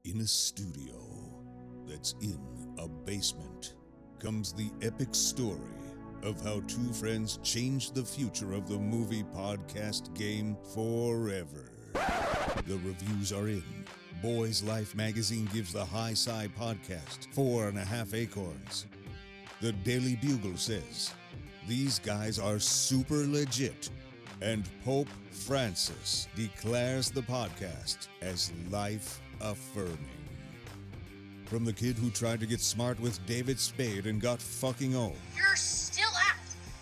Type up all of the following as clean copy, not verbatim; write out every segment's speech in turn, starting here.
In a studio that's in a basement comes the epic story of how two friends changed the future of the movie podcast game forever. The reviews are in. Boys Life magazine gives the High Side podcast 4.5 acorns. The Daily Bugle says, these guys are super legit. And Pope Francis declares the podcast as life-affirming. From the kid who tried to get smart with David Spade and got fucking old. You're still out.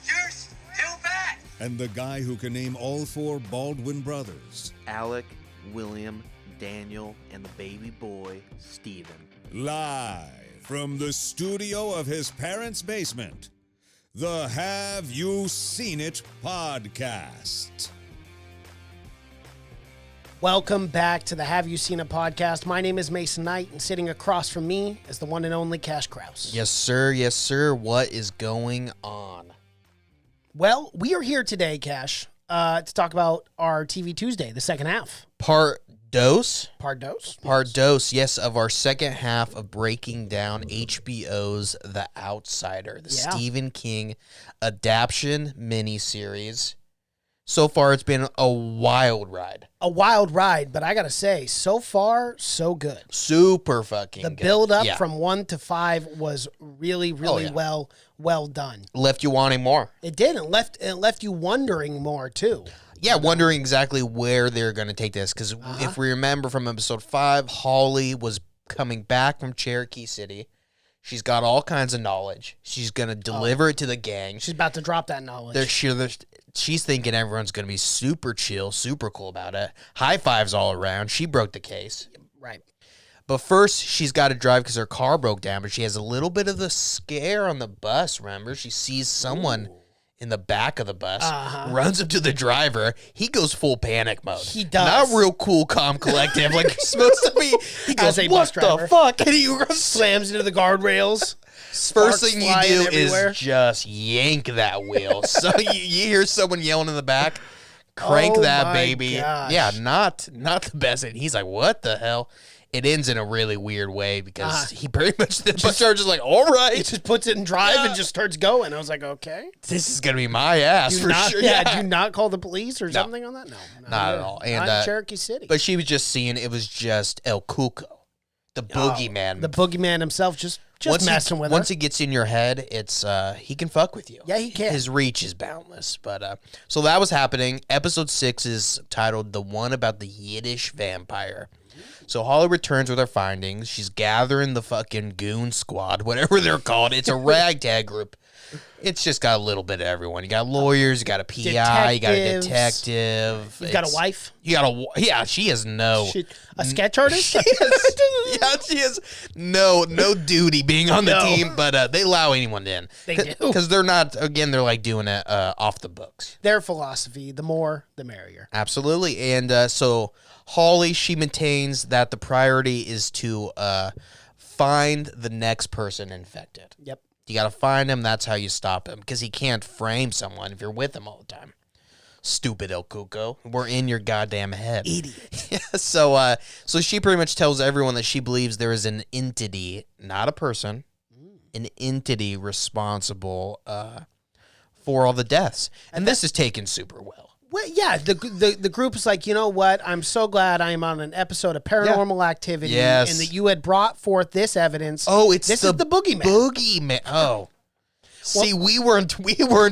You're still bad. And the guy who can name all four Baldwin brothers. Alec, William, Daniel, and the baby boy, Stephen. Live from the studio of his parents' basement. The Have You Seen It podcast. Welcome back to the Have You Seen It podcast. My name is Mason Knight, and sitting across from me is the one and only Cash Kraus. Yes, sir. Yes, sir. What is going on? Well, we are here today, Cash, to talk about our TV Tuesday, the second half. Part dos, yes, of our second half of breaking down HBO's The Outsider, the Stephen King adaptation miniseries. So far, it's been a wild ride. A wild ride, but I gotta say, so far, so good. Super fucking good. The build-up from 1 to 5 was really well done. Left you wanting more. It did. It left you wondering more, too. Yeah, wondering exactly where they're going to take this. Because if we remember from episode 5, Holly was coming back from Cherokee City. She's got all kinds of knowledge. She's going to deliver it to the gang. She's about to drop that knowledge. She's thinking everyone's going to be super chill, super cool about it. High fives all around. She broke the case. Right. But first, she's got to drive because her car broke down. But she has a little bit of the scare on the bus, remember? She sees someone in the back of the bus, runs up to the driver. He goes full panic mode. He does. Not real cool, calm, collective like you're supposed to be. He goes, what the fuck? And he slams into the guardrails. First thing you do is just yank that wheel. So you hear someone yelling in the back, crank that baby. Gosh. Yeah, not the best. And he's like, what the hell? It ends in a really weird way because he pretty much, the bus driver's just like, all right. He just puts it in drive and just starts going. I was like, okay. This is going to be my ass for sure. Yeah, do you not call the police or something on that? No. Not at all. And, not in Cherokee City. But she was just seeing, it was just El Cuco, the boogeyman. The boogeyman himself just messing with her. Once he gets in your head, it's he can fuck with you. Yeah, he can. His reach is boundless. But so that was happening. Episode 6 is titled The One About the Yiddish Vampire. So Holly returns with her findings. She's gathering the fucking goon squad, whatever they're called. It's a ragtag group. It's just got a little bit of everyone. You got lawyers, you got a PI, you got a detective. You got a wife? She has a sketch artist? She has no duty being on the team, but they allow anyone in. They do. Because they're like doing it off the books. Their philosophy, the more, the merrier. Absolutely. And so Holly, she maintains that the priority is to find the next person infected. Yep. You got to find him. That's how you stop him because he can't frame someone if you're with him all the time. Stupid El Cuco. We're in your goddamn head. Idiot. Yeah, so she pretty much tells everyone that she believes there is an entity, not a person, an entity responsible for all the deaths. And this is taken super well. Well, yeah, the group is like, you know what? I'm so glad I'm on an episode of Paranormal Activity, and that you had brought forth this evidence. Oh, this is the boogeyman. Boogeyman. Oh, see, we weren't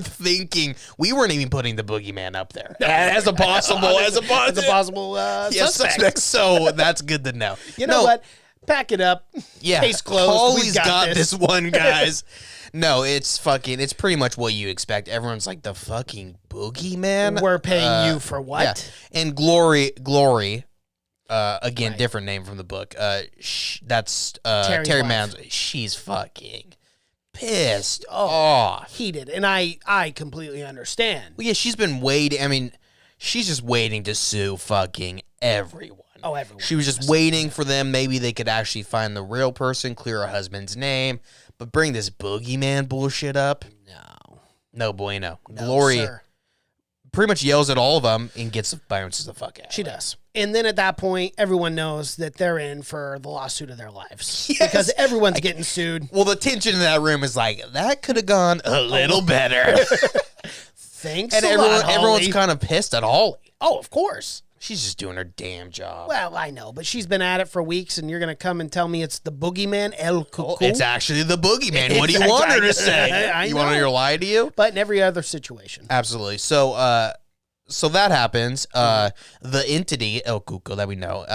thinking. We weren't even putting the boogeyman up there as a possible suspect. So that's good to know. You know what? Pack it up. Yeah, case closed. Holly's got this one, guys. No, it's pretty much what you expect. Everyone's like, the fucking boogeyman? We're paying you for what? Yeah. And Glory, again, different name from the book. That's Terry Mann's. She's fucking pissed off. Heated. And I completely understand. Well, yeah, she's been waiting. I mean, she's just waiting to sue fucking everyone. Oh, everyone. She was just waiting for them. Maybe they could actually find the real person, clear her husband's name. But bring this boogeyman bullshit up? No. No bueno. No, Glory sir. pretty much yells at all of them and bounces the fuck out. She does. And then at that point, everyone knows that they're in for the lawsuit of their lives. Yes. Because everyone's getting sued. Well, the tension in that room is like, that could have gone a little better. Thanks And a lot, everyone's Holly. kind of pissed at Holly. Oh, of course. She's just doing her damn job. Well, I know, but she's been at it for weeks, and you're going to come and tell me it's the boogeyman, El Cuckoo? It's actually the boogeyman. What do you want her to say? You want her to lie to you? But in every other situation. Absolutely. So, so that happens. The entity El Cuco that we know,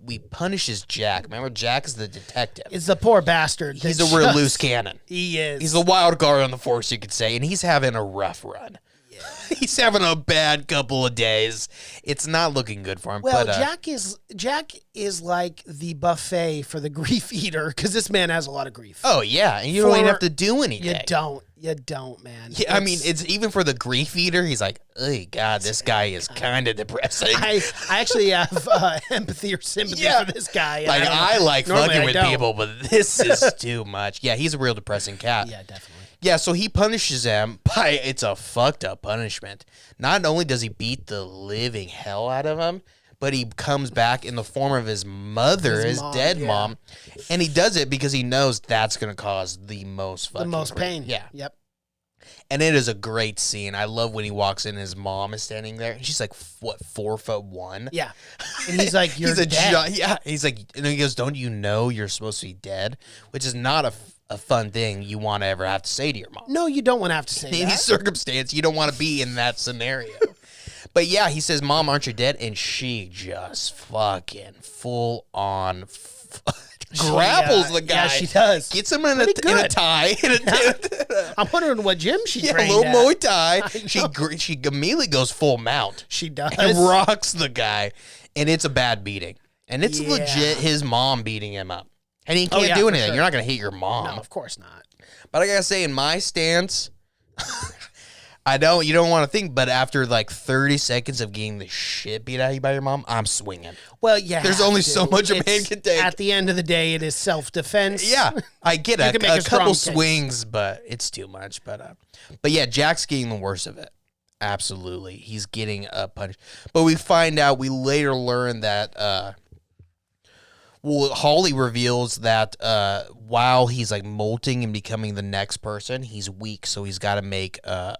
we punishes Jack. Remember, Jack is the detective. It's the poor bastard. He's a real loose cannon. He is. He's the wild card on the force, you could say, and he's having a rough run. Yeah. He's having a bad couple of days. It's not looking good for him. Well, but, Jack is like the buffet for the grief eater because this man has a lot of grief. Oh yeah, and you don't even have to do anything. You don't, man. Yeah, I mean, it's even for the grief eater. He's like, oh God, this guy is kind of depressing. I actually have empathy or sympathy for this guy. Like I like fucking with don't. people, but this is too much. Yeah, he's a real depressing cat. Yeah, definitely. Yeah, so he punishes him by, it's a fucked up punishment. Not only does he beat the living hell out of him, but he comes back in the form of his mother, his mom, dead yeah. mom. And he does it because he knows that's going to cause the most fucking pain. Yeah. Yep. And it is a great scene. I love when he walks in, his mom is standing there, and she's like, what, 4'1"? Yeah. And he's like, you're dead. Yeah. He's like, and he goes, don't you know you're supposed to be dead? Which is not a fun thing you want to ever have to say to your mom. No, you don't want to have to say In that. any circumstance, you don't want to be in that scenario. But yeah, he says, Mom, aren't you dead? And she just fucking full on grapples the guy. Yeah, she does. Gets him in a tie. I'm wondering what gym she Yeah, a trained little at. Muay Thai. She immediately goes full mount. She does. And rocks the guy. And it's a bad beating. And it's Yeah. legit his mom beating him up. And he can't yeah, do for anything. sure. You're not going to hit your mom. No, of course not. But I gotta say, in my stance, you don't want to think, but after like 30 seconds of getting the shit beat out of you by your mom, I'm swinging. Well, yeah. There's only so much a man can take. At the end of the day, it is self-defense. Yeah, I get You it. can make A a strong couple case. swings, but it's too much. But yeah, Jack's getting the worst of it. Absolutely, he's getting a punch. But we later learn that. Holly reveals that while he's like molting and becoming the next person, he's weak, so he's got to make a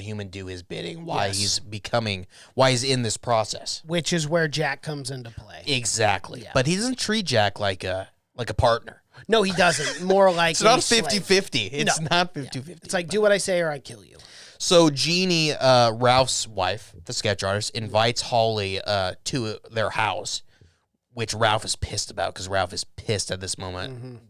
human do his bidding while he's in this process. Which is where Jack comes into play. Exactly. Yeah. But he doesn't treat Jack like a partner. No, he doesn't. More like It's not a slave. 50-50. It's No. not 50-50. It's like, do what I say or I kill you. So Jeannie, Ralph's wife, the sketch artist, invites Holly to their house, which Ralph is pissed about because Ralph is pissed at this moment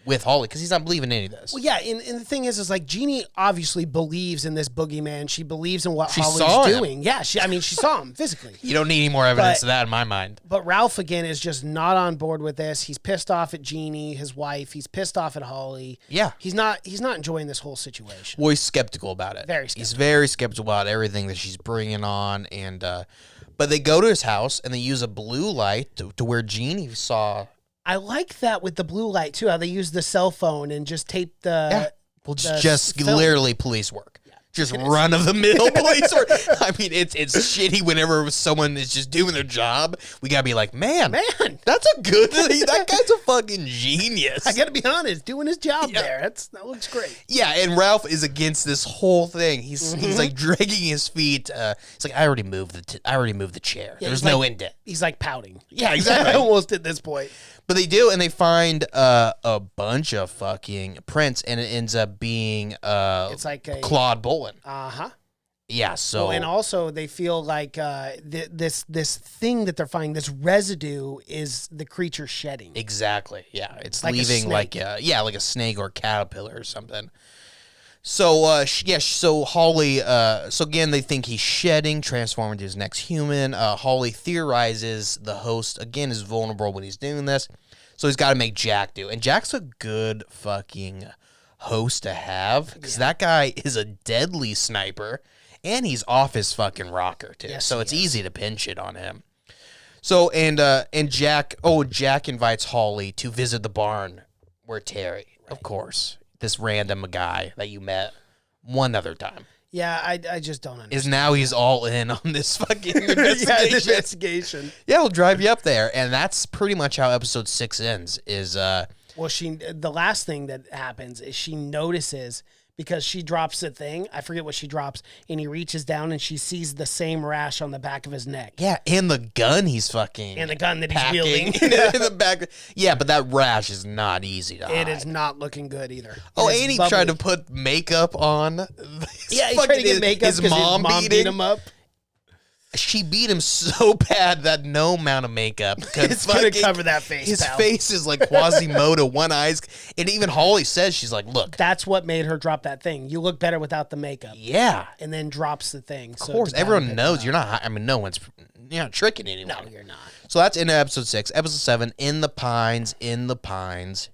with Holly because he's not believing any of this. Well, yeah, and the thing is like Jeannie obviously believes in this boogeyman. She believes in what She Holly's saw him. doing. Yeah, she saw him physically. You don't need any more evidence But- of that in my mind. But Ralph, again, is just not on board with this. He's pissed off at Jeannie, his wife. He's pissed off at Holly. Yeah. He's not enjoying this whole situation. Well, he's skeptical about it. Very He's skeptical. very skeptical about everything that she's bringing on. And but they go to his house and they use a blue light to where Jeannie saw. I like that with the blue light, too, how they use the cell phone and just tape the... Well, the just film. literally police work. Just run of the mill police work. I mean, it's shitty whenever someone is just doing their job. We gotta be like, man, that's a good. That guy's a fucking genius. I gotta be honest, doing his job there. That looks great. Yeah, and Ralph is against this whole thing. He's like dragging his feet. He's like, I already moved the chair. Yeah, There's he's no like- indent. He's like pouting. Yeah, exactly. Almost at this point. But they do, and they find a bunch of fucking prints, and it ends up being It's like a... Claude Bolin. Uh-huh. Yeah, so Well, and also they feel like this thing that they're finding, this residue, is the creature shedding. exactly, yeah, it's Like a leaving snake. like a snake or a caterpillar or something. So so Holly, so again they think he's shedding, transforming into his next human. Holly theorizes the host again is vulnerable when he's doing this, so he's got to make Jack do. And Jack's a good fucking host to have because that guy is a deadly sniper. And he's off his fucking rocker too, Yes, so he it's is. easy to pin shit on him. So and Jack invites Holly to visit the barn where Terry, of course, this random guy that you met one other time. Yeah, I just don't understand. Is now he's all in on this fucking investigation. Yeah, we'll drive you up there. And that's pretty much how episode 6 ends is... Well, the last thing that happens is she notices... Because she drops the thing, I forget what she drops, and he reaches down and she sees the same rash on the back of his neck. Yeah, and the gun he's fucking and the gun that he's wielding in the back. Yeah, but that rash is not easy to hide. It is not looking good either. Oh, and he tried to put makeup on. Yeah, he tried to get makeup because his mom beat him up. She beat him so bad that no amount of makeup could it's gonna cover that face. His face is like Quasimodo, one eye's, and even Holly says she's like, "Look, that's what made her drop that thing. You look better without the makeup." Yeah, and then drops the thing. Of course, everyone knows you're not. I mean, you're not tricking anyone. No, you're not. So that's into episode 6. Episode 7, in the pines.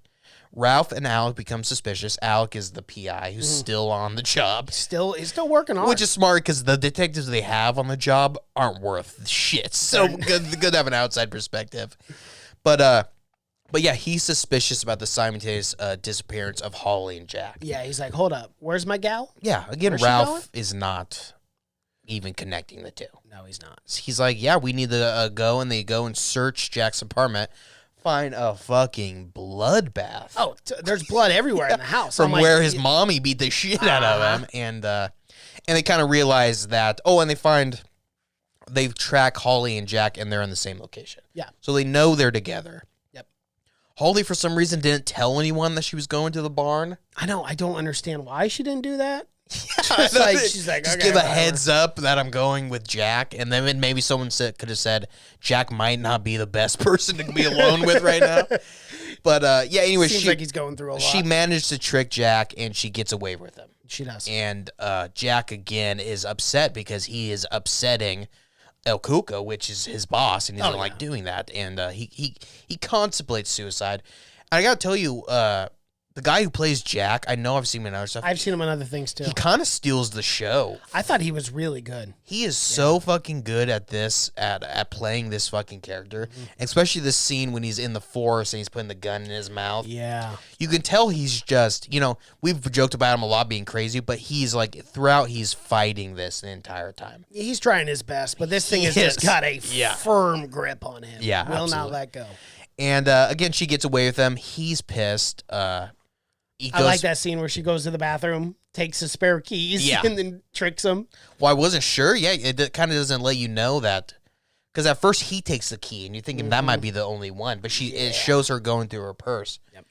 Ralph and Alec become suspicious. Alec is the PI who's still on the job. He's still working on it. Which is smart because the detectives they have on the job aren't worth shit. So good to have an outside perspective. But yeah, he's suspicious about the simultaneous disappearance of Holly and Jack. Yeah, he's like, hold up. Where's my gal? Yeah, again, Ralph is not even connecting the two. No, he's not. He's like, yeah, we need to go, and they go and search Jack's apartment. Find a fucking bloodbath. Oh, there's blood everywhere in the house. From where his mommy beat the shit out of him. And they kind of realize that, and they track Holly and Jack, and they're in the same location. Yeah. So they know they're together. Yep. Holly, for some reason, didn't tell anyone that she was going to the barn. I know. I don't understand why she didn't do that. Yeah, she's like, just okay, give a heads up that I'm going with Jack, and then maybe someone could have said Jack might not be the best person to be alone with right now. But yeah, anyway, seems like he's going through a lot. She managed to trick Jack, and she gets away with him. She does. And Jack again is upset because he is upsetting El Cuco, which is his boss, and he doesn't like doing that. And he contemplates suicide. And I gotta tell you, the guy who plays Jack, I know I've seen him in other stuff. I've seen him in other things, too. He kind of steals the show. I thought he was really good. He is so fucking good at this, at playing this fucking character. Especially this scene when he's in the forest and he's putting the gun in his mouth. Yeah. You can tell he's just, we've joked about him a lot being crazy, but he's like, throughout, he's fighting this the entire time. He's trying his best, but this thing has just got a firm grip on him. Yeah, Will not let go. And again, she gets away with him. He's pissed. I like that scene where she goes to the bathroom, takes his spare keys, and then tricks him. Well, I wasn't sure. Yeah, it kind of doesn't let you know that. Because at first he takes the key, and you're thinking that might be the only one. But it shows her going through her purse. Yep.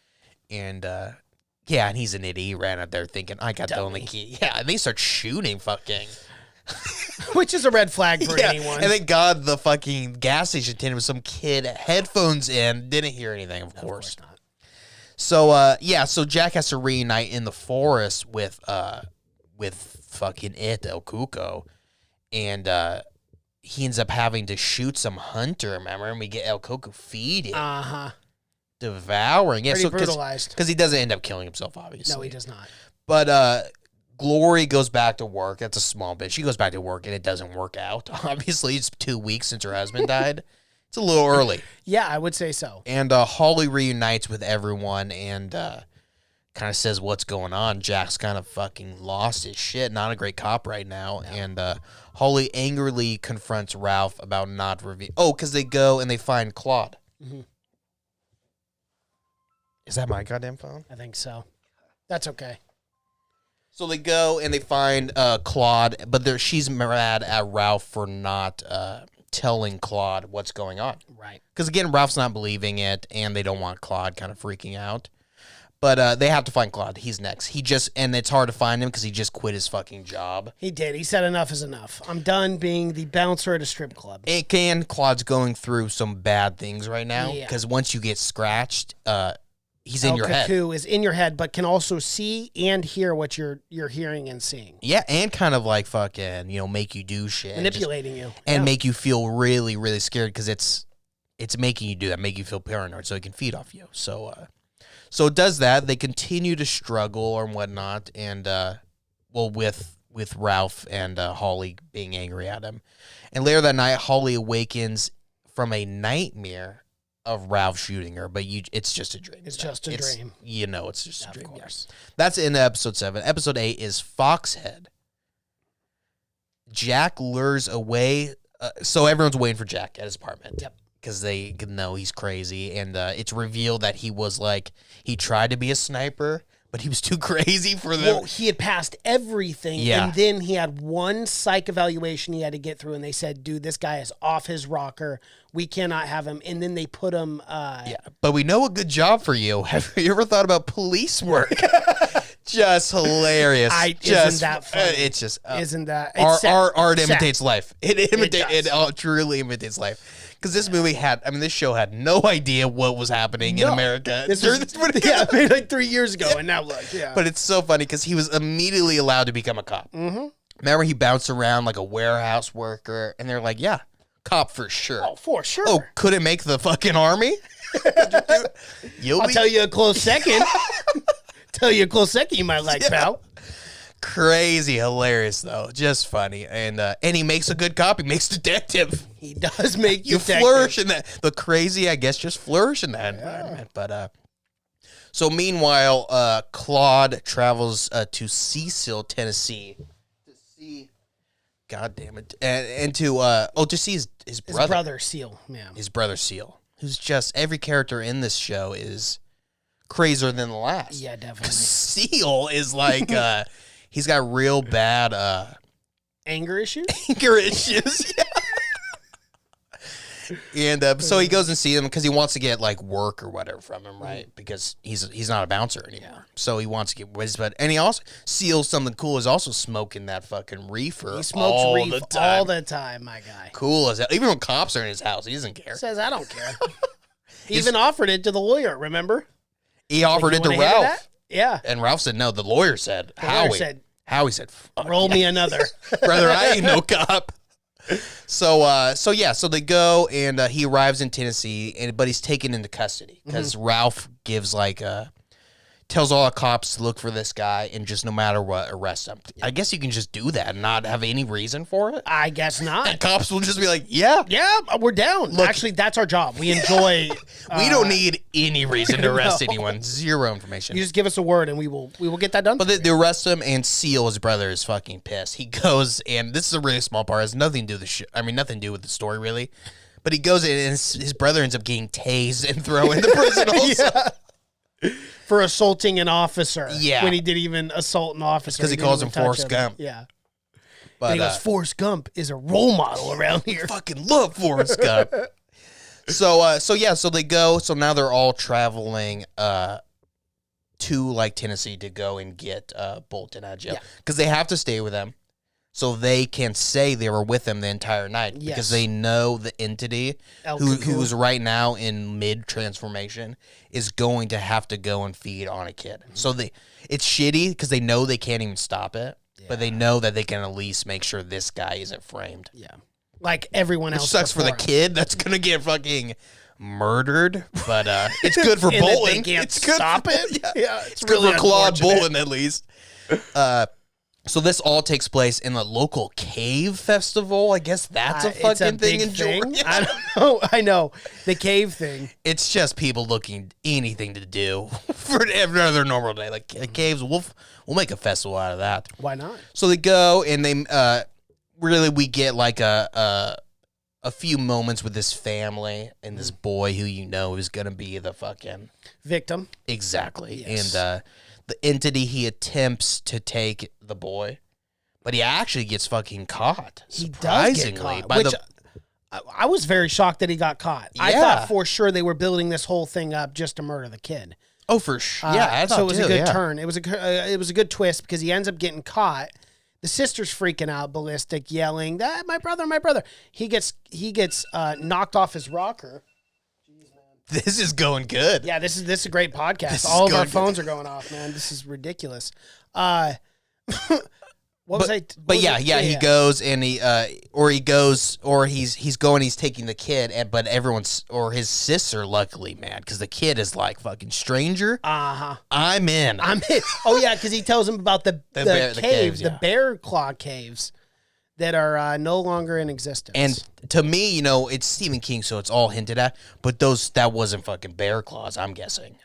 And, and he's an idiot. He ran out there thinking, I got the only key. Yeah, and they start shooting fucking. Which is a red flag for anyone. And thank God the fucking gas station attendant was some kid, headphones in, didn't hear anything, of course not. So, so Jack has to reunite in the forest with fucking El Cuco, and he ends up having to shoot some hunter, remember? And we get El Cuco feeding. Devouring. Yeah, pretty brutalized. Because he doesn't end up killing himself, obviously. No, he does not. But Glory goes back to work. That's a small bit. She goes back to work, and it doesn't work out. Obviously, it's 2 weeks since her husband died. It's a little early. Yeah, I would say so. And Holly reunites with everyone and kind of says what's going on. Jack's kind of fucking lost his shit. Not a great cop right now. No. And Holly angrily confronts Ralph about not revealing. Oh, because they go and they find Claude. Mm-hmm. Is that my goddamn phone? I think so. That's okay. So they go and they find Claude, but she's mad at Ralph for not... telling Claude what's going on. Right. Because, again, Ralph's not believing it, and they don't want Claude kind of freaking out. But they have to find Claude. He's next. And it's hard to find him because he just quit his fucking job. He did. He said enough is enough. I'm done being the bouncer at a strip club. Claude's going through some bad things right now. Because once you get scratched, he's in your head. El Cuco is in your head, but can also see and hear what you're hearing and seeing. Yeah, and kind of like fucking, make you do shit. Manipulating you. And make you feel really, really scared because it's making you do that, make you feel paranoid so it can feed off you. So it does that. They continue to struggle and whatnot, and, with Ralph and Holly being angry at him. And later that night, Holly awakens from a nightmare of Ralph shooting her, but it's just a dream. It's just a dream. It's just a dream. Yes. That's in episode 7. Episode 8 is Foxhead. Jack lures away. So everyone's waiting for Jack at his apartment. Yep. Because they know he's crazy. And it's revealed that he was like, he tried to be a sniper, but he was too crazy for them. Well, he had passed everything, and then he had one psych evaluation he had to get through, and they said, dude, this guy is off his rocker. We cannot have him. And then they put him... but we know a good job for you. Have you ever thought about police work? Just hilarious. Isn't that funny? It's just... isn't that... Art imitates life. It truly imitates life. Because this movie this show had no idea what was happening in America. Made like 3 years ago, and now look, But it's so funny because he was immediately allowed to become a cop. Mm-hmm. Remember, he bounced around like a warehouse worker, and they're like, yeah, cop for sure. Oh, for sure. Oh, couldn't make the fucking army? I'll tell you a close second. You might like, pal. Crazy hilarious though, just funny, and he makes a good cop. He makes detective. He does make you detective. Flourish in that. The crazy, I guess, just flourish in that environment. But so meanwhile, Claude travels to Cecil, Tennessee, to see. God damn it, and to see his brother Seal. Yeah, his brother Seal, who's just every character in this show is crazier than the last. Yeah, definitely. Seal is like. He's got real bad anger issues. And so he goes and sees him because he wants to get like work or whatever from him, right? Because he's not a bouncer anymore, so he wants to get wisdom. And he also Seals something cool is also smoking that fucking reefer. He smokes reefer all the time, my guy. Cool as hell. Even when cops are in his house, he doesn't care. Says I don't care. He even offered it to the lawyer. Remember? He offered it to Ralph. Yeah. And Ralph said no. The lawyer said, Howie said, roll me another. Brother, I ain't no cop. So they go, and he arrives in Tennessee, but he's taken into custody because Ralph gives tells all the cops to look for this guy and just no matter what, arrest him. I guess you can just do that and not have any reason for it. I guess not. And cops will just be like, yeah, we're down. Look, actually, that's our job. We enjoy. We don't need any reason to arrest anyone. Zero information. You just give us a word and we will get that done. But they arrest him, and Seal, his brother, is fucking pissed. He goes, and this is a really small part. It has nothing to do with nothing to do with the story really. But he goes in, and his brother ends up getting tased and thrown into prison also. For assaulting an officer. Yeah. When he didn't even assault an officer. Because he calls him Forrest Gump. Yeah. But and he goes, Forrest Gump is a role model around here. Fucking love Forrest Gump. So they go. So now they're all traveling to Tennessee to go and get Bolton out of jail. Because they have to stay with them. So they can say they were with him the entire night because they know the entity who is right now in mid-transformation is going to have to go and feed on a kid. So it's shitty because they know they can't even stop it, but they know that they can at least make sure this guy isn't framed. Yeah. Like everyone else. Which sucks for the kid that's going to get fucking murdered, but it's good for Bolton. It's good stop it. Yeah, it's really good for Claude Bolton at least. So this all takes place in the local cave festival. I guess that's a fucking thing in Georgia. I don't know. I know. The cave thing. It's just people looking anything to do for another normal day. Like caves, we'll make a festival out of that. Why not? So they go, and they we get like a few moments with this family and this boy who is going to be the fucking victim. Exactly. Yes. And the entity, he attempts to take the boy, but he actually gets fucking caught. He does get caught, I was very shocked that he got caught. Yeah. I thought for sure they were building this whole thing up just to murder the kid. Oh, for sure. Yeah, I thought so. It was a good turn. It was a good twist because he ends up getting caught. The sister's freaking out, ballistic, yelling, "That my brother, my brother!" He gets knocked off his rocker. This is going good. Yeah, this is a great podcast. All of our phones are going off, man. This is ridiculous. He goes and he's going, he's taking the kid, but his sister luckily mad because the kid is like fucking stranger. I'm in. Oh yeah, because he tells him about the caves, the bear claw caves that are no longer in existence. And to me, it's Stephen King, so it's all hinted at. But that wasn't fucking bear claws. I'm guessing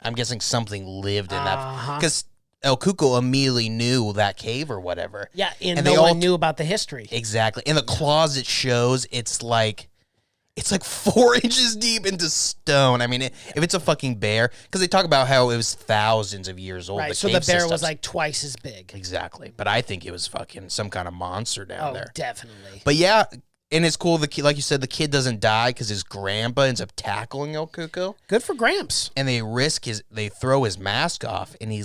something lived in that because El Cuco immediately knew that cave or whatever. Yeah, and no one knew about the history. Exactly. And the closet shows it's like 4 inches deep into stone. I mean, if it's a fucking bear, because they talk about how it was thousands of years old. Right, so the bear was like twice as big. Exactly. But I think it was fucking some kind of monster down there. Oh, definitely. But yeah, and it's cool. The kid, like you said, the kid doesn't die because his grandpa ends up tackling El Cuco. Good for Gramps. And they throw his mask off, and he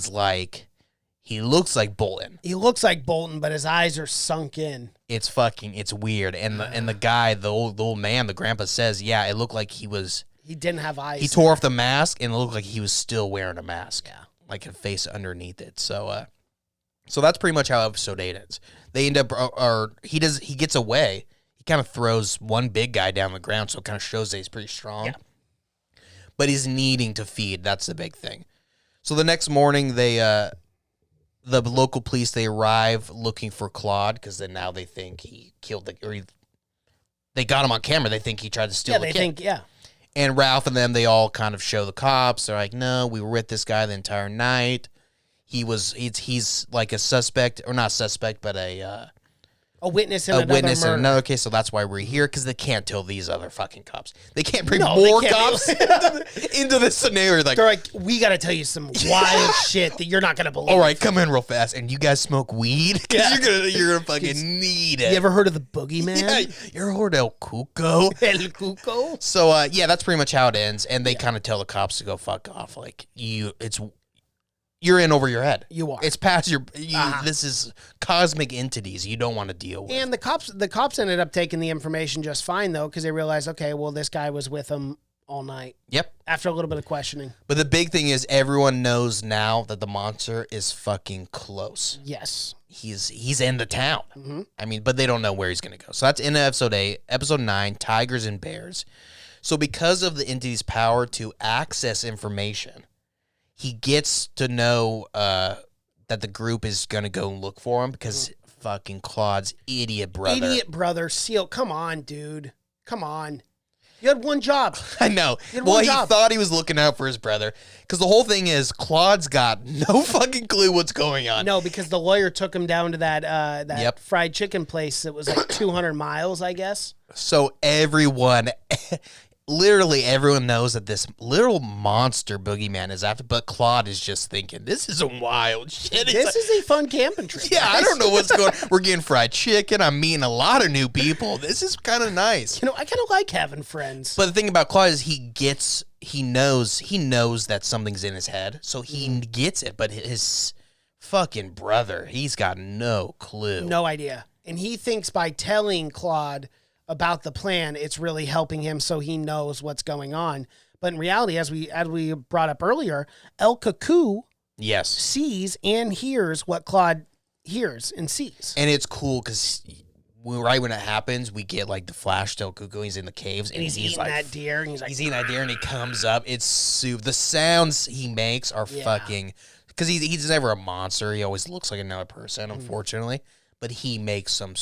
looks like Bolton. He looks like Bolton, but his eyes are sunk in. It's weird. And the guy, the old man, the grandpa says, yeah, it looked like he didn't have eyes. He tore off the mask, and it looked like he was still wearing a mask. Yeah. Like a face underneath it. So that's pretty much how episode 8 ends. They end up, he gets away. He kind of throws one big guy down the ground, so it kind of shows that he's pretty strong. Yeah. But he's needing to feed. That's the big thing. So the next morning, the local police, they arrive looking for Claude because then now they think he killed they got him on camera. They think he tried to steal the kid. And Ralph and them, they all kind of show the cops. They're like, no, we were with this guy the entire night. He's like a suspect, or not suspect, but a witness in another case, so that's why we're here, because they can't tell these other fucking cops. They can't bring more cops into this scenario. They're like, we got to tell you some wild shit that you're not going to believe. All right, come in real fast. And you guys smoke weed? Because you're gonna fucking need it. You ever heard of the boogeyman? Yeah, you ever heard of El Cuco? El Cuco? So, yeah, that's pretty much how it ends. And they kind of tell the cops to go fuck off. Like, you're in over your head. You are. It's past your. This is cosmic entities you don't want to deal with. And the cops ended up taking the information just fine though, because they realized, okay, well, this guy was with them all night. Yep. After a little bit of questioning. But the big thing is, everyone knows now that the monster is fucking close. Yes. He's in the town. Mm-hmm. I mean, but they don't know where he's gonna go. So that's in episode 8. Episode 9, Tigers and Bears. So because of the entity's power to access information, he gets to know that the group is going to go and look for him because fucking Claude's idiot brother. Seal, come on, dude. Come on. You had one job. I know. Well, he thought he was looking out for his brother because the whole thing is Claude's got no fucking clue what's going on. No, because the lawyer took him down to that fried chicken place that was like 200 miles, I guess. So literally everyone knows that this little monster boogeyman is after, but Claude is just thinking, this is some wild shit. This is a fun camping trip. Yeah, I don't know what's going on. We're getting fried chicken. I'm meeting a lot of new people. This is kind of nice. I kind of like having friends. But the thing about Claude is he knows that something's in his head, so he gets it. But his fucking brother, he's got no clue. No idea. And he thinks by telling Claude about the plan, it's really helping him so he knows what's going on. But in reality, as we brought up earlier, El Cuco sees and hears what Claude hears and sees. And it's cool because right when it happens, we get like the flash to El Cuco. He's in the caves and he's eating like, that deer. And he's eating that deer and he comes up. It's the sounds he makes are fucking, because he's never a monster. He always looks like another person, unfortunately. But he makes some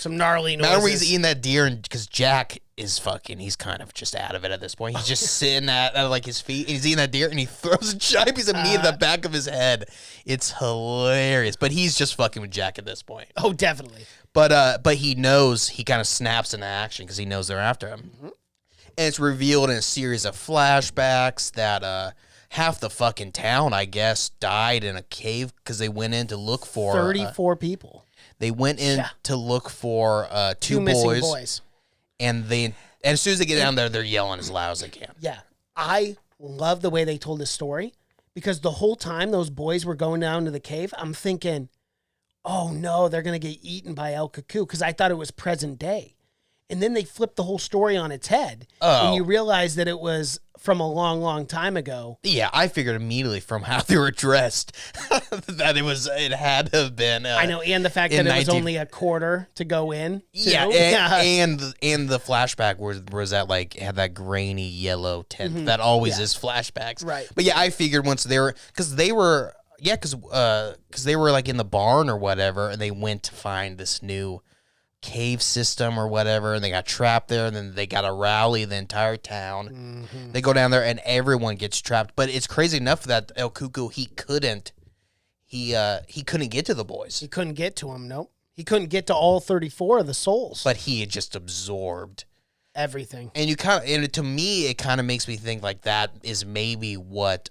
gnarly noises. Now he's eating that deer, and because Jack is he's kind of just out of it at this point. He's just sitting at like his feet, and he's eating that deer, and he throws a giant piece of meat in the back of his head. It's hilarious, but he's just fucking with Jack at this point. Oh, definitely. But he knows, he kind of snaps into action because he knows they're after him. Mm-hmm. And it's revealed in a series of flashbacks that half the fucking town, I guess, died in a cave because they went in to look for 34 people. They went in to look for two missing boys. And as soon as they get down there, they're yelling as loud as they can. Yeah. I love the way they told this story because the whole time those boys were going down to the cave, I'm thinking, oh no, they're going to get eaten by El Cuco because I thought it was present day. And then they flipped the whole story on its head. Oh. And you realize that it was from a long, long time ago. Yeah, I figured immediately from how they were dressed that it had to have been. I know, and the fact that it was only a quarter to go in. Too. Yeah, and the flashback was that like had that grainy yellow tint. Mm-hmm. That always is flashbacks. Right. But yeah, I figured once they were because they were like in the barn or whatever, and they went to find this new cave system or whatever, and they got trapped there, and then they got to rally the entire town. They go down there and everyone gets trapped. But it's crazy enough that El Cuco, he he couldn't get to the boys. He couldn't get to him. Nope. He couldn't get to all 34 of the souls. But he had just absorbed everything. And to me, it kind of makes me think like that is maybe what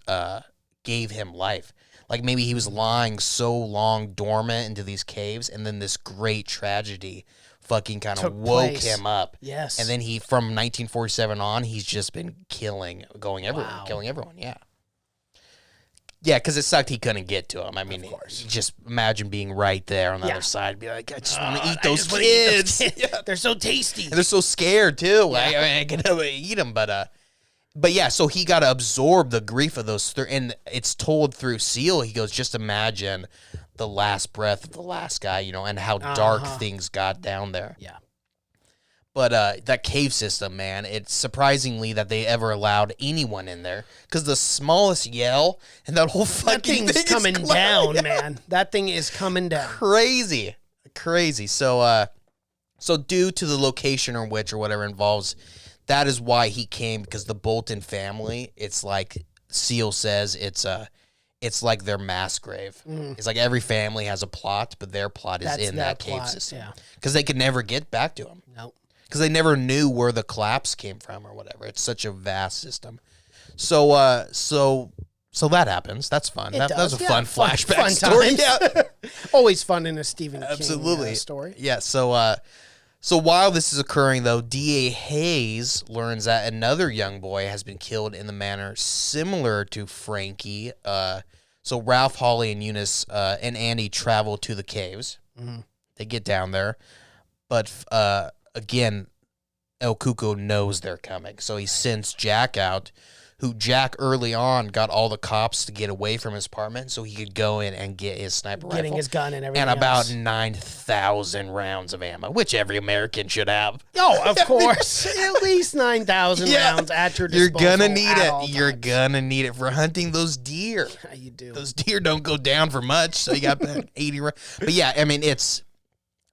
gave him life. Like maybe he was lying so long dormant into these caves, and then this great tragedy fucking kind of woke him up. Yes. And then from 1947 on, he's just been killing everyone. Yeah. Yeah, because it sucked he couldn't get to him. I mean, just imagine being right there on the other side and be like, I just want to eat those kids. Yeah. They're so tasty. And they're so scared, too. Yeah. I can eat them, but yeah, so he got to absorb the grief of those. And it's told through Seal. He goes, just imagine the last breath of the last guy, and how dark things got down there. Yeah. But that cave system, man, it's surprisingly that they ever allowed anyone in there. Because the smallest yell and that whole fucking thing's coming down, man. That thing is coming down. Crazy. So due to the location or whatever involves, that is why he came, because the Bolton family, it's like Seal says, it's like their mass grave. It's like every family has a plot, but their plot is in that cave system. Because they could never get back to him. Nope. Because they never knew where the collapse came from or whatever. It's such a vast system. So that happens. That's fun. That was a fun flashback story. Yeah. Always fun in a Stephen King story. Yeah. So while this is occurring, though, D.A. Hayes learns that another young boy has been killed in the manner similar to Frankie. So Ralph, Holly, and Eunice and Andy travel to the caves. Mm-hmm. They get down there, but again, El Cuco knows they're coming, so he sends Jack out, who Jack early on got all the cops to get away from his apartment so he could go in and get his sniper rifle. Getting his gun and everything and about 9,000 rounds of ammo, which every American should have. Oh, of course. At least 9,000 rounds at your disposal. You're going to need it. You're going to need it for hunting those deer. Yeah, you do. Those deer don't go down for much, so you got 80 rounds. But yeah, I mean, it's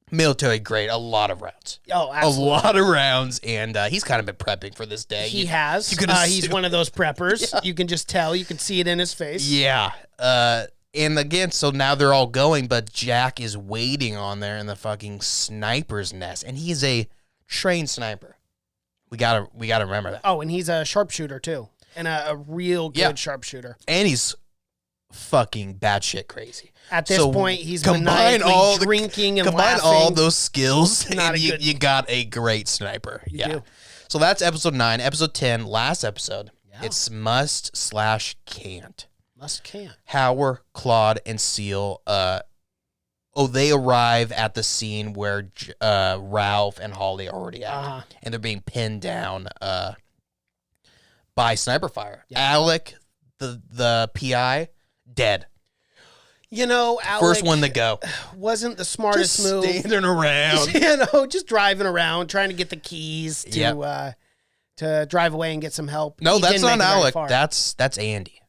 military grade, a lot of rounds. Oh, absolutely. A lot of rounds, and he's kind of been prepping for this day. He has. He's one of those preppers. Yeah. You can just tell. You can see it in his face. Yeah. And again, so now they're all going, but Jack is waiting on there in the fucking sniper's nest, and he's a trained sniper. We gotta remember that. Oh, and he's a sharpshooter too, and a real good sharpshooter. And he's fucking batshit crazy. At this point, he's maniacally drinking and combine laughing. all those skills, and you got a great sniper. You do. So that's episode 9. Episode 10, last episode. Yeah. It's must/can't. Must/can't. Howard, Claude, and Seal. They arrive at the scene where Ralph and Holly are already at, and they're being pinned down by sniper fire. Yeah. Alec, the PI, dead. Alec first one to go. Wasn't the smartest move. Standing around. Just driving around, trying to get the keys to drive away and get some help. No, that's not Alec. That's Andy.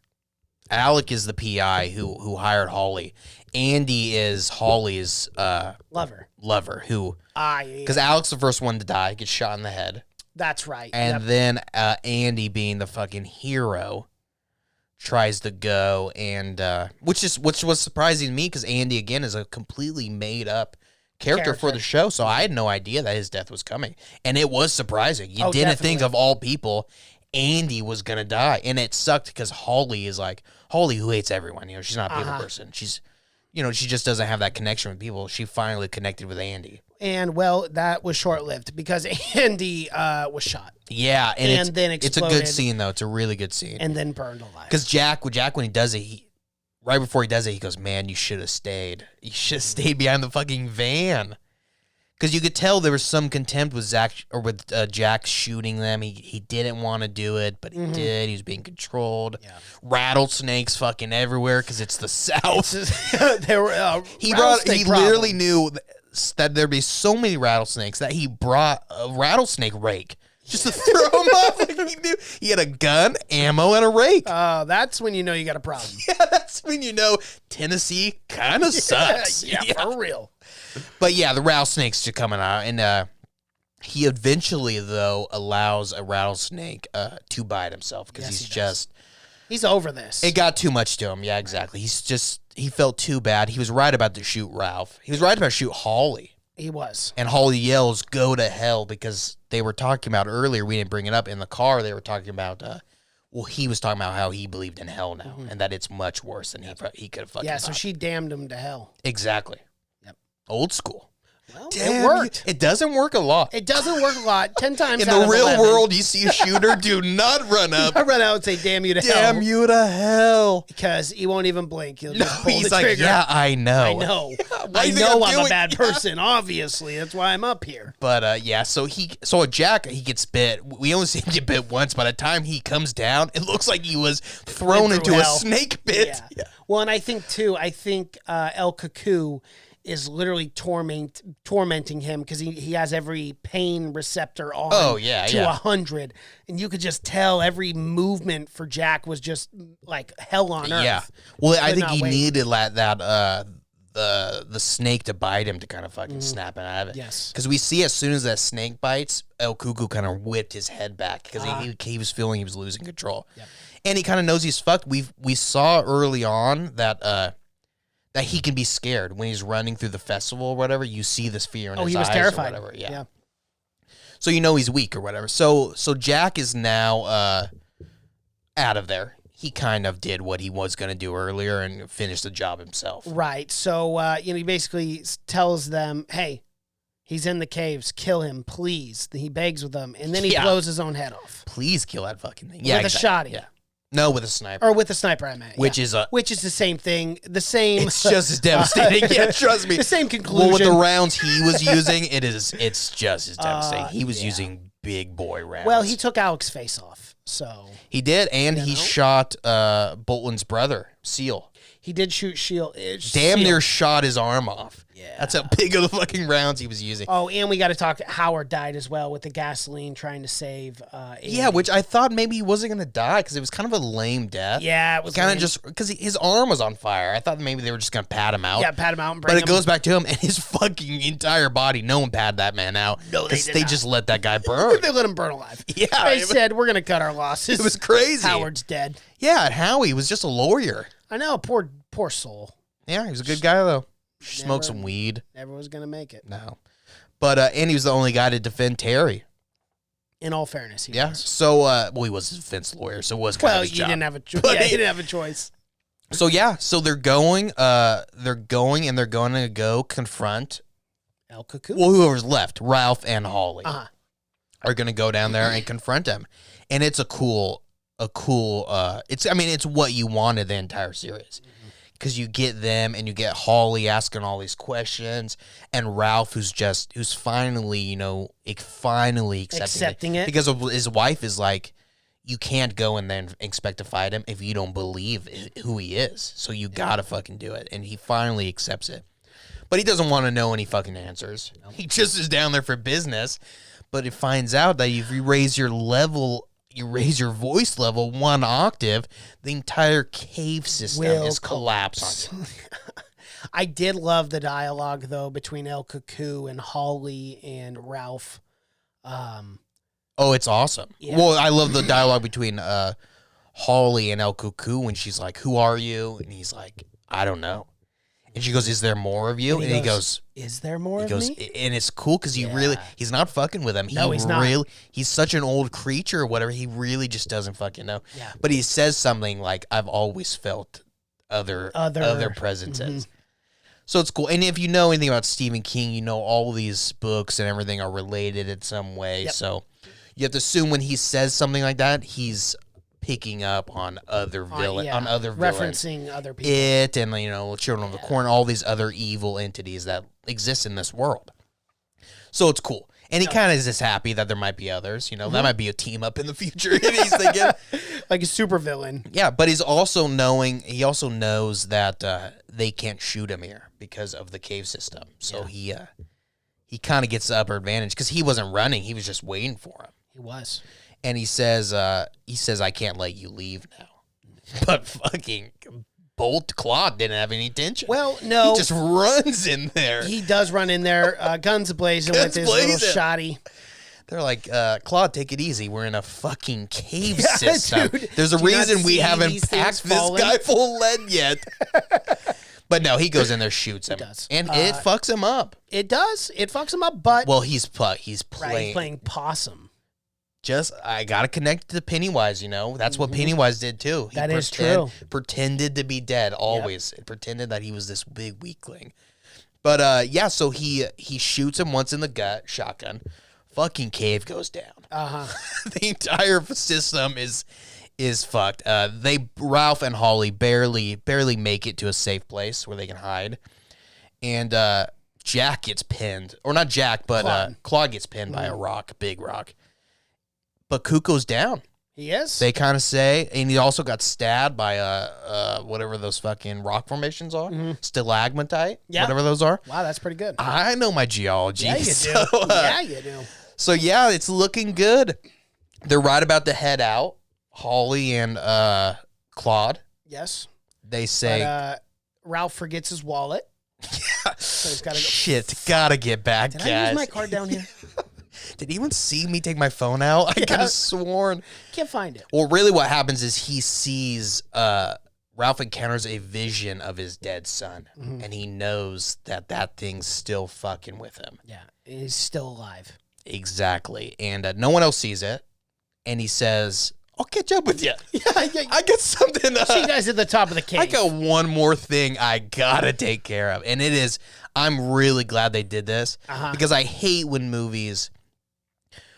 Alec is the PI who hired Holly. Andy is Holly's lover. Who? Because Alec's the first one to die, gets shot in the head. That's right. And then Andy, being the fucking hero, tries to go, and which was surprising to me, because Andy again is a completely made up character for the show, so I had no idea that his death was coming, and it was surprising. You didn't think, of all people, Andy was gonna die, and it sucked because Holly who hates everyone. She's not a people person. She's she just doesn't have that connection with people. She finally connected with Andy. And, well, that was short-lived because Andy was shot. Yeah, and then exploded. It's a good scene, though. It's a really good scene. And then burned alive. Because Jack, when he does it, right before he does it, he goes, "Man, you should have stayed. You should have stayed behind the fucking van." Because you could tell there was some contempt with Jack shooting them. He didn't want to do it, but he did. He was being controlled. Yeah. Rattlesnakes fucking everywhere because it's the South. There were he literally knew that there'd be so many rattlesnakes that he brought a rattlesnake rake just to throw them up. Like he knew he had a gun, ammo, and a rake. That's when you know you got a problem. Yeah, that's when you know Tennessee kind of sucks. Yeah, for real. But yeah, the rattlesnakes are coming out, and he eventually, though, allows a rattlesnake to bite himself because He's over this. It got too much to him. Yeah, exactly. He felt too bad. He was right about to shoot Ralph. He was right about to shoot Holly. He was. And Holly yells, "Go to hell," because they were talking about earlier, we didn't bring it up, in the car, they were talking about, he was talking about how he believed in hell now, and that it's much worse than he could have fucking so she damned him to hell. Exactly. Yep. Old school. Well, it worked. It doesn't work a lot. It doesn't work a lot. 10 times in out the of real 11. world, you see a shooter, do not run up. I run out and say, damn you to hell. Damn you to hell. Because he won't even blink. He'll just pull He's the like, trigger. yeah, I know. I know. I know I'm a bad person, obviously. That's why I'm up here. But, so Jack, he gets bit. We only see him get bit once. By the time he comes down, it looks like he was thrown into a snake pit. Yeah. Well, and I think, too, El Cuckoo is literally tormenting him because he has every pain receptor on to 100. And you could just tell every movement for Jack was just like hell on earth. Yeah. Well, I think he needed the snake to bite him to kind of fucking snap it out of it. Yes. Because we see as soon as that snake bites, El Cuckoo kind of whipped his head back because he was feeling he was losing control. Yep. And he kind of knows he's fucked. We saw early on that he can be scared when he's running through the festival or whatever. You see this fear in his eyes. He was terrified. Or whatever. Yeah. So you know he's weak or whatever. So Jack is now out of there. He kind of did what he was going to do earlier and finished the job himself. Right. So he basically tells them, "Hey, he's in the caves. Kill him, please." He begs with them, and then he blows his own head off. Please kill that fucking thing. With a shotty. Yeah. No, with a sniper. Or with a sniper, I meant. Which is the same thing. The same. It's just as devastating. Yeah, trust me. The same conclusion. Well, with the rounds he was using, it's just as devastating. He was using big boy rounds. Well, he took Alex's face off, so. He did, and he shot Bolton's brother, Seal. He did shoot Shield. Damn near shot his arm off. Yeah. That's how big of the fucking rounds he was using. Oh, and we got to talk. Howard died as well with the gasoline trying to save Andy. Yeah, which I thought maybe he wasn't going to die because it was kind of a lame death. Yeah, it was kind of just because his arm was on fire. I thought maybe they were just going to pat him out. Yeah, pat him out and bring him. But it goes back to him and his fucking entire body. No one patted that man out. No, they just let that guy burn. They let him burn alive. Yeah. They said, we're going to cut our losses. It was crazy. Howard's dead. Yeah, and Howie was just a lawyer. I know, poor soul. Yeah, he was a good guy, though. Smoked some weed. Never was going to make it. No. But, and he was the only guy to defend Terry. In all fairness, he was. So, he was a defense lawyer, so it was kind of his job. Didn't have a he didn't have a choice. So they're going and they're going to go confront El Cuckoo. Well, whoever's left, Ralph and Holly, are going to go down there and confront him. And it's it's what you wanted the entire series. Because you get them and you get Holly asking all these questions and Ralph who's finally, accepting it. Because his wife is like, you can't go in there and expect to fight him if you don't believe who he is. So you gotta fucking do it. And he finally accepts it. But he doesn't want to know any fucking answers. Nope. He just is down there for business. But it finds out that if you raise your voice level 1 octave, the entire cave system is collapsing. I did love the dialogue, though, between El Cuckoo and Holly and Ralph. Oh, it's awesome. Yeah. Well, I love the dialogue between Holly and El Cuckoo when she's like, "Who are you?" And he's like, "I don't know." And she goes, "Is there more of you?" And he goes, "Is there more of me?" And it's cool because he's not fucking with him. No, he's not. He's such an old creature or whatever. He really just doesn't fucking know. Yeah. But he says something like, "I've always felt other presences." Mm-hmm. So it's cool. And if you know anything about Stephen King, you know all these books and everything are related in some way. Yep. So you have to assume when he says something like that, he's picking up on other villains, referencing other people. It and Children of the Corn, all these other evil entities that exist in this world. So it's cool. And he kind of is just happy that there might be others. That might be a team up in the future. And he's thinking, like a super villain. Yeah, but he also knows that they can't shoot him here because of the cave system. So he kind of gets the upper advantage because he wasn't running; he was just waiting for him. He was. And he says, "I can't let you leave now." But fucking Bolt Claude didn't have any intention. Well, no. He just runs in there. He does run in there, guns ablazing with his little shotty. They're like, Claude, take it easy. We're in a fucking cave system. Dude. There's a reason we haven't these things packed this falling? guy full of lead yet. But no, he goes in there, shoots him. He does. And it fucks him up. It does. It fucks him up, but Well, he's right, he's playing. playing possum. I got to connect to Pennywise, you know? That's what Pennywise did, too. That is true. Pretended to be dead, always. Pretended that he was this big weakling. But, yeah, so he shoots him once in the gut, shotgun. Fucking cave goes down. The entire system is fucked. Ralph and Holly barely make it to a safe place where they can hide. And, Jack gets pinned. Or not Jack, but Claude gets pinned by a rock, big rock. But Kuko's down. He is. They kind of say, and he also got stabbed by whatever those fucking rock formations are, stalagmite, whatever those are. Wow, that's pretty good. I know my geology. Yeah, you do. So, Yeah, you do. So yeah, it's looking good. They're right about to head out. Holly and Claude. Yes. They say, But, Ralph forgets his wallet. So he's got to go. "Shit, gotta get back, Did guys." I use my card down here? Did anyone see me take my phone out? I could have sworn. Can't find it. Well, really what happens is he sees, Ralph encounters a vision of his dead son, and he knows that thing's still fucking with him. Yeah, he's still alive. Exactly. And no one else sees it. And he says, I'll catch up with you. Yeah. I got something. See you guys at the top of the cave. I got one more thing I gotta take care of. And it is, I'm really glad they did this, because I hate when movies,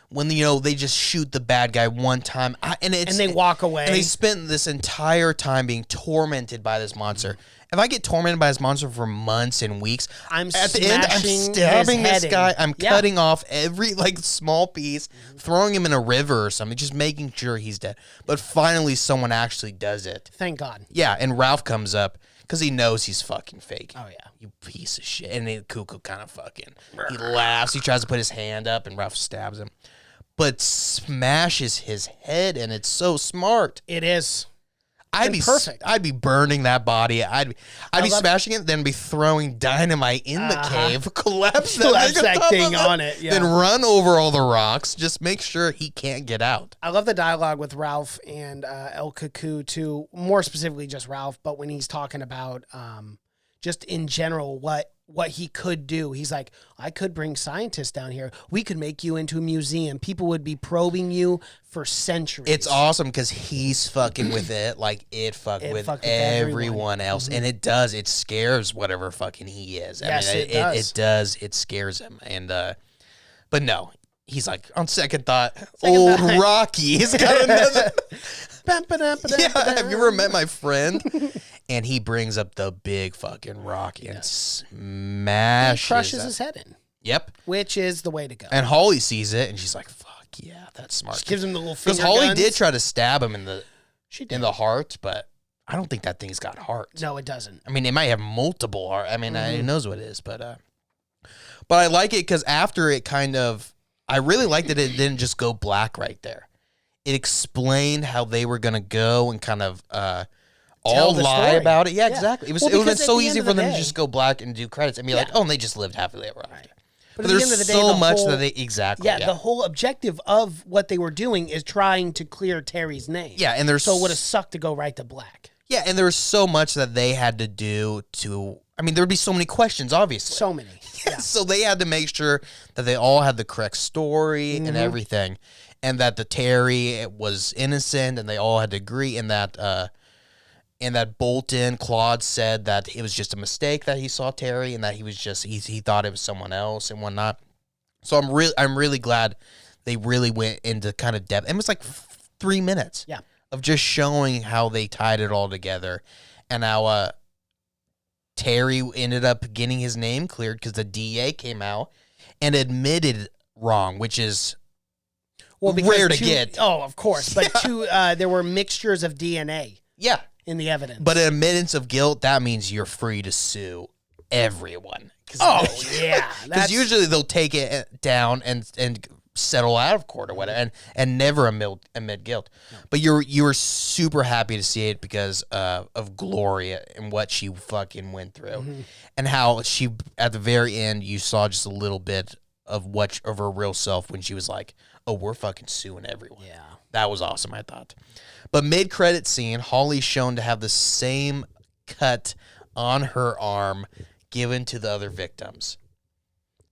when, you know, they just shoot the bad guy one time and they walk away. And they spent this entire time being tormented by this monster. If I get tormented by this monster for months and weeks, at the end, I'm stabbing this guy. I'm cutting off every small piece, throwing him in a river or something, just making sure he's dead. But finally, someone actually does it. Thank God. Yeah, and Ralph comes up because he knows he's fucking fake. Oh, yeah. You piece of shit. And then Cuckoo kind of fucking, he laughs. He tries to put his hand up, and Ralph stabs him. But smashes his head, and it's so smart. It is. I'd be perfect. I'd be burning that body. I'd be smashing it, then be throwing dynamite in the cave, collapse that thing on it, then run over all the rocks. Just make sure he can't get out. I love the dialogue with Ralph and El Cuckoo too. More specifically, just Ralph. But when he's talking about just in general what he could do. He's like, I could bring scientists down here. We could make you into a museum. People would be probing you for centuries. It's awesome because he's fucking with it like it fucked with everyone else. And it does. It scares whatever fucking he is. Yes, I mean, it does. It does. It scares him. And but no, he's like, on second thought, old Rocky. He's got another. Yeah, have you ever met my friend? And he brings up the big fucking rock and smashes. He crushes his head in. Yep. Which is the way to go. And Holly sees it, and she's like, fuck yeah, that's smart. She gives him the little finger Because Holly guns. did try to stab him in the heart, but I don't think that thing's got heart. No, it doesn't. I mean, it might have multiple heart. I mean, who knows what it is, but I like it because after it kind of, I really liked that it didn't just go black right there. It explained how they were going to go and kind of all lie story. about it. Yeah, exactly. It would have been so easy for them day, to just go black and do credits and be like, oh, and they just lived happily ever after. Right. But at the there's end of the day, so the much whole, that they, exactly. Yeah, the whole objective of what they were doing is trying to clear Terry's name. Yeah, and there's so it would have sucked to go right to black. Yeah, and there was so much that they had to do to, I mean, there would be so many questions, obviously. So many. Yeah. So they had to make sure that they all had the correct story and everything, and that the Terry was innocent, and they all had to agree, and that Bolton, Claude said that it was just a mistake that he saw Terry, and that he was just he thought it was someone else and whatnot. So I'm really glad they really went into kind of depth. It was like 3 minutes, of just showing how they tied it all together, and how Terry ended up getting his name cleared because the DA came out and admitted wrong, which is rare to get. Oh, of course. But there were mixtures of DNA. Yeah. In the evidence. But an admittance of guilt, that means you're free to sue everyone. Oh, yeah. Because usually they'll take it down and settle out of court or whatever and never admit guilt. No. But you were super happy to see it because of Gloria and what she fucking went through. And how she, at the very end, you saw just a little bit of her real self when she was like, "Oh, we're fucking suing everyone." Yeah. That was awesome, I thought. But mid-credit scene, Holly's shown to have the same cut on her arm given to the other victims.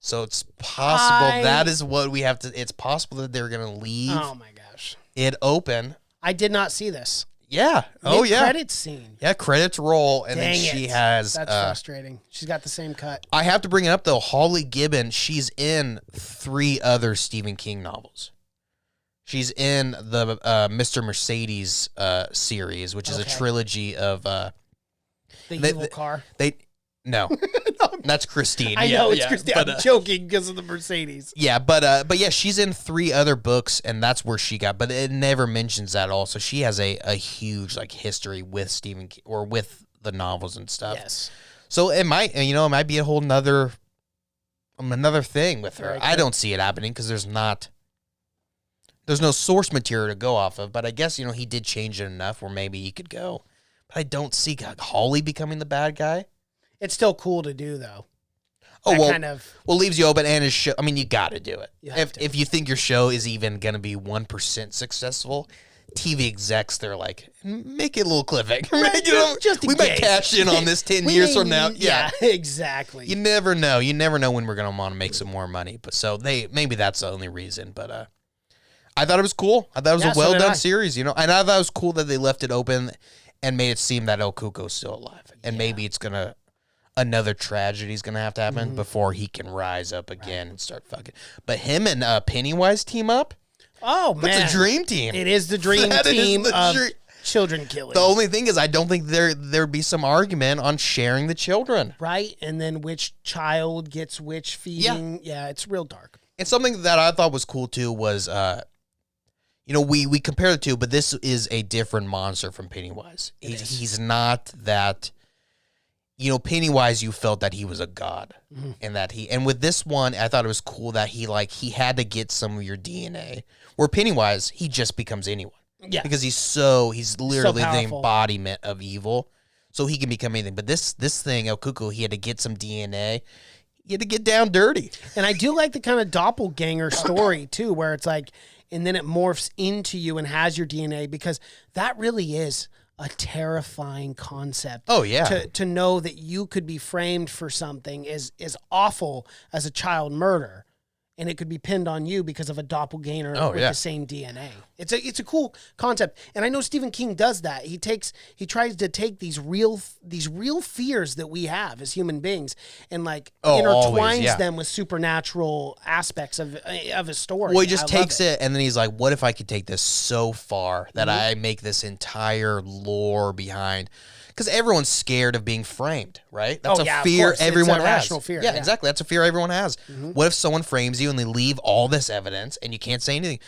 So it's possible that is what we have to. It's possible that they're gonna leave. Oh my gosh. It open. I did not see this. Yeah. Oh yeah. Credit scene. Yeah. Credits roll, and Dang then she it. has. That's frustrating. She's got the same cut. I have to bring it up though. Holly Gibbon. She's in 3 other Stephen King novels. She's in the Mr. Mercedes series, which is a trilogy of the evil car. No, that's Christine. I know it's Christine. But, I'm joking because of the Mercedes. Yeah, but yeah, she's in 3 other books, and that's where she got. But it never mentions that at all. So she has a huge like history with Stephen King, or with the novels and stuff. Yes. So it might be a whole another thing with her. I don't see it happening because there's no source material to go off of. But I guess he did change it enough where maybe he could go. But I don't see Holly becoming the bad guy. It's still cool to do, though. Oh, that well, kind of leaves you open, and his show. I mean, you got to do it. If you think your show is even going to be 1% successful, TV execs, they're like, make it a little cliffhanger. We might cash in on this 10 years from now. Yeah, exactly. You never know. You never know when we're going to want to make some more money. But so maybe that's the only reason. But I thought it was cool. I thought it was a well-done series, And I thought it was cool that they left it open and made it seem that El Cuco's still alive. And maybe it's going to... Another tragedy is going to have to happen before he can rise up again and start fucking. But him and Pennywise team up? Oh, man. That's a dream team. It is the dream team of children killing. The only thing is I don't think there'd be some argument on sharing the children. Right? And then which child gets which feeding. Yeah, it's real dark. And something that I thought was cool, too, was, we compare the two, but this is a different monster from Pennywise. He's not that... Pennywise, you felt that he was a god, and and with this one, I thought it was cool that he had to get some of your DNA. Where Pennywise, he just becomes anyone, because he's literally the embodiment of evil, so he can become anything. But this thing, El Cuco, he had to get some DNA. He had to get down dirty. And I do like the kind of doppelganger story too, where it's like, and then it morphs into you and has your DNA, because that really is a terrifying concept. Oh, yeah. To know that you could be framed for something is awful as a child murder, and it could be pinned on you because of a doppelganger with the same DNA. It's a cool concept, and I know Stephen King does that. He tries to take these real fears that we have as human beings and intertwines them with supernatural aspects of a story. Well, he just takes it, and then he's like, what if I could take this so far that I make this entire lore behind? Because everyone's scared of being framed, right? That's a fear everyone has. Rational fear. Yeah, exactly. That's a fear everyone has. What if someone frames you and they leave all this evidence and you can't say anything?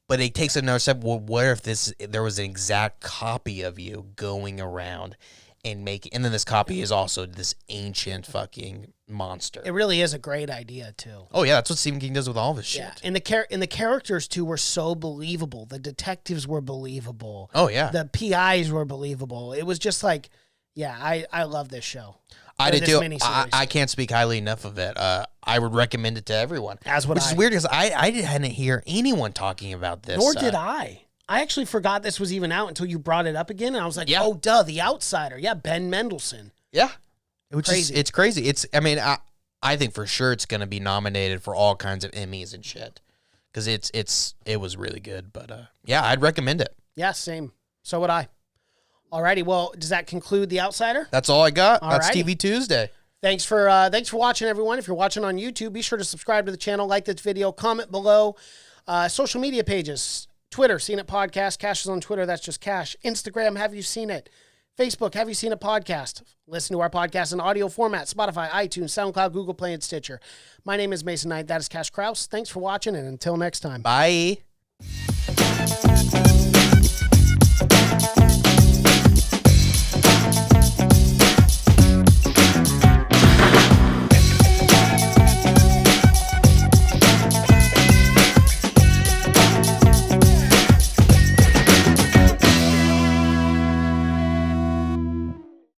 But it takes another step. Well, what if there was an exact copy of you going around and then this copy is also this ancient fucking monster. It really is a great idea too. Oh yeah, that's what Stephen King does with all of his shit. Yeah, and the characters too were so believable. The detectives were believable. Oh yeah, the PIs were believable. It was just like, yeah, I love this show. I did too. I can't speak highly enough of it. I would recommend it to everyone. Which is weird because I hadn't hear anyone talking about this. Nor did I. I actually forgot this was even out until you brought it up again, and I was like, oh, duh, The Outsider. Yeah, Ben Mendelsohn. Yeah. It's crazy. I think for sure it's going to be nominated for all kinds of Emmys and shit because it was really good. But yeah, I'd recommend it. Yeah, same. So would I. Alrighty, well, does that conclude The Outsider? That's all I got. That's TV Tuesday. Thanks for watching, everyone. If you're watching on YouTube, be sure to subscribe to the channel, like this video, comment below. Social media pages, Twitter, Seen It Podcast. Cash is on Twitter, that's just Cash. Instagram, Have You Seen It? Facebook, Have You Seen It Podcast? Listen to our podcast in audio format, Spotify, iTunes, SoundCloud, Google Play, and Stitcher. My name is Mason Knight. That is Cash Kraus. Thanks for watching, and until next time. Bye.